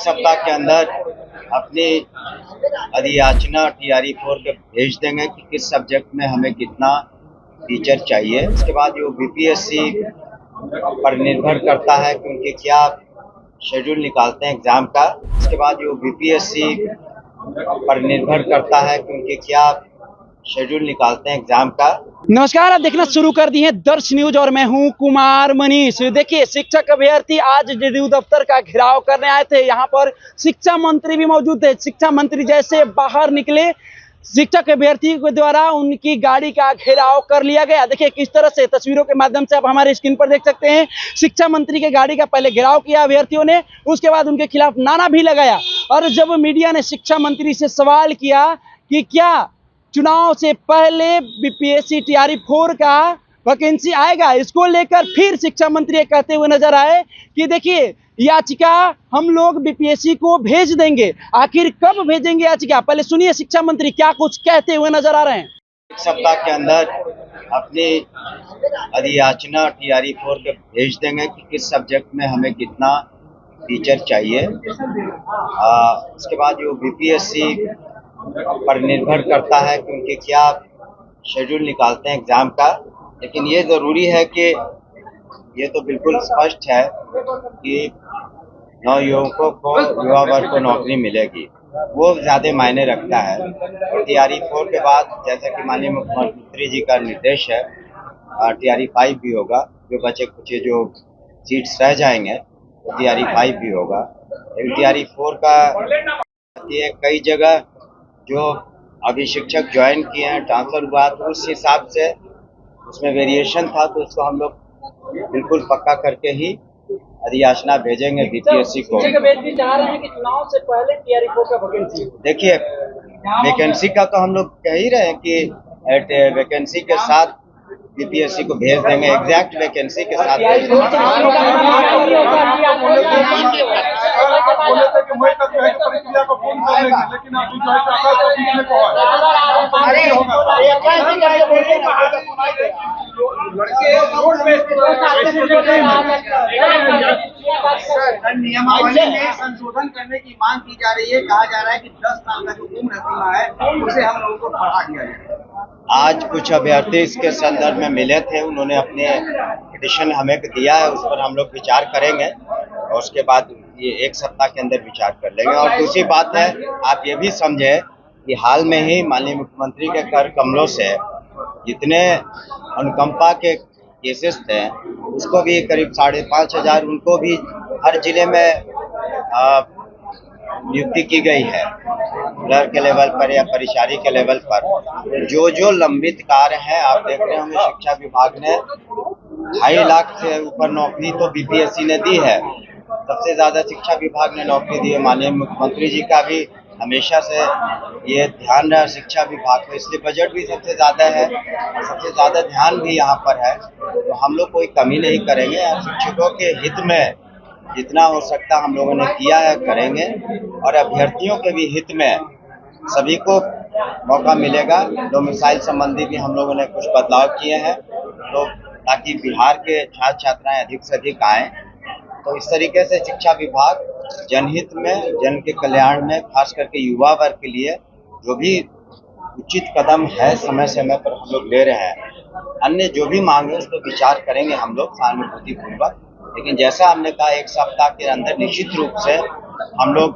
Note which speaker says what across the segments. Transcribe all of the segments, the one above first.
Speaker 1: सप्ताह के अंदर अपनी अधियाचना टीआरई 4 के भेज देंगे कि किस सब्जेक्ट में हमें कितना टीचर चाहिए। उसके बाद जो बीपीएससी पर निर्भर करता है कि उनके क्या शेड्यूल निकालते हैं एग्जाम का। उसके बाद जो बीपीएससी पर निर्भर करता है कि उनके क्या शेड्यूल निकालते हैं एग्जाम का।
Speaker 2: नमस्कार, आप देखना शुरू कर दी है दर्श न्यूज और मैं हूं कुमार मनीष। देखिए, शिक्षक अभ्यर्थी आज जेडीयू दफ्तर का घेराव करने आए थे। यहाँ पर शिक्षा मंत्री भी मौजूद थे। शिक्षा मंत्री जैसे बाहर निकले, शिक्षक अभ्यर्थी के द्वारा उनकी गाड़ी का घेराव कर लिया गया। देखिए किस तरह से, तस्वीरों के माध्यम से आप हमारे स्क्रीन पर देख सकते हैं। शिक्षा मंत्री के गाड़ी का पहले घेराव किया अभ्यर्थियों ने, उसके बाद उनके खिलाफ नारा भी लगाया। और जब मीडिया ने शिक्षा मंत्री से सवाल किया कि क्या चुनाव से पहले बीपीएससी टीआरई 4 का वैकेंसी आएगा, इसको लेकर फिर शिक्षा मंत्री कहते हुए नजर आए कि देखिए याचिका हम लोग बीपीएससी को भेज देंगे। आखिर कब भेजेंगे याचिका, पहले सुनिए शिक्षा मंत्री क्या कुछ कहते हुए नजर आ रहे हैं।
Speaker 1: एक सप्ताह के अंदर अपनी अधियाचना टीआरई 4 के भेज देंगे कि किस सब्जेक्ट में हमें कितना टीचर चाहिए। उसके बाद जो बीपीएससी पर निर्भर करता है कि उनके क्या शेड्यूल निकालते हैं एग्जाम का। लेकिन ये ज़रूरी है कि ये तो बिल्कुल स्पष्ट है कि नवयुवकों को, युवा वर्ग को नौकरी मिलेगी, वो ज़्यादा मायने रखता है। और टीआरई 4 के बाद जैसा कि माननीय मुख्यमंत्री जी का निर्देश है, टीआरई 5 भी होगा। जो बचे कुछ जो सीट्स रह जाएंगे तो टीआरई 5 भी होगा। लेकिन टीआरई 4 का ये कई जगह जो अभी शिक्षक ज्वाइन किए हैं, ट्रांसफर हुआ, तो उस हिसाब से उसमें वेरिएशन था, तो उसको हम लोग बिल्कुल पक्का करके ही अधियाचना भेजेंगे बीपीएससी को।
Speaker 2: चाह रहे हैं कि चुनाव से पहले टीआरई 4 का वैकेंसी।
Speaker 1: देखिए, वैकेंसी का तो हम लोग कह ही रहे हैं कि वैकेंसी के साथ बीपीएससी को भेज देंगे, एग्जैक्ट वैकेंसी के साथ भेज देंगे।
Speaker 3: नियमावली में संशोधन करने की मांग की जा रही है। कहा जा रहा है कि 10 साल का जो उम्र सीमा है उसे हम लोगों को बढ़ा दिया जाए।
Speaker 1: आज कुछ अभ्यर्थी इसके संदर्भ में मिले थे, उन्होंने अपने पिटिशन हमें दिया है, उस पर हम लोग विचार करेंगे और उसके बाद ये एक सप्ताह के अंदर विचार कर लेंगे। और दूसरी बात है, आप ये भी समझे कि हाल में ही माननीय मुख्यमंत्री के कर कमलों से जितने अनुकंपा के केसेस थे, उसको भी करीब 5,500 उनको भी हर जिले में नियुक्ति की गई है, क्लर्क के लेवल पर या परिचारी के लेवल पर। जो लंबित कार्य हैं, आप देख रहे होंगे शिक्षा विभाग ने 2.5 लाख से ऊपर नौकरी तो बीपीएससी ने दी है। सबसे ज्यादा शिक्षा विभाग ने नौकरी दी है। माननीय मुख्यमंत्री जी का भी हमेशा से ये ध्यान रहा शिक्षा विभाग को, इसलिए बजट भी सबसे ज्यादा है और सबसे ज्यादा ध्यान भी यहाँ पर है। तो हम लोग कोई कमी नहीं करेंगे और शिक्षकों के हित में जितना हो सकता हम लोगों ने किया है करेंगे। और अभ्यर्थियों के भी हित में सभी को मौका मिलेगा। डोमिसाइल संबंधी भी हम लोगों ने कुछ बदलाव किए हैं, तो ताकि बिहार के छात्र छात्राएं अधिक से अधिक आएँ। तो इस तरीके से शिक्षा विभाग जनहित में, जन के कल्याण में, खास करके युवा वर्ग के लिए जो भी उचित कदम है समय समय पर हम लोग ले रहे हैं। अन्य जो भी मांग है उस पर विचार करेंगे हम लोग सहानुभूति पूर्वक। लेकिन जैसा हमने कहा, एक सप्ताह के अंदर निश्चित रूप से हम लोग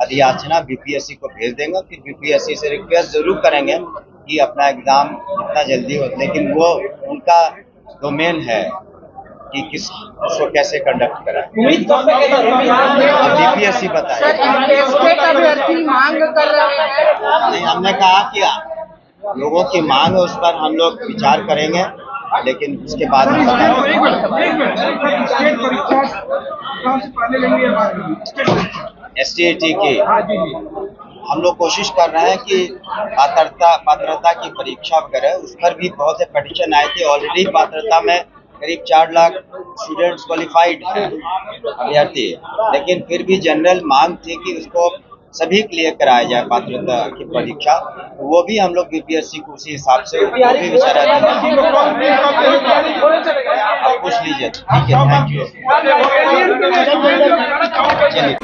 Speaker 1: अधियाचना बीपीएससी को भेज देंगे। फिर बीपीएससी से रिक्वेस्ट जरूर करेंगे कि अपना एग्जाम जितना जल्दी हो, लेकिन वो उनका डोमेन है कि उसको कैसे कंडक्ट कराएं। अब बीपीएससी बताए। नहीं, हमने कहा कि लोगों की मांग है, उस पर हम लोग विचार करेंगे, लेकिन उसके बाद एसटीईटी की हम लोग कोशिश कर रहे हैं कि पात्रता की परीक्षा वगैरह, उस पर भी बहुत से पिटीशन आए थे। ऑलरेडी पात्रता में करीब 4 लाख स्टूडेंट्स क्वालिफाइड हैं अभ्यर्थी, लेकिन फिर भी जनरल मांग थी कि उसको सभी के लिए कराया जाए पात्रता की परीक्षा। वो भी हम लोग बीपीएससी को उसी हिसाब से वो भी विचारा देंगे। आप पूछ लीजिए। ठीक है, थैंक यू। चलिए।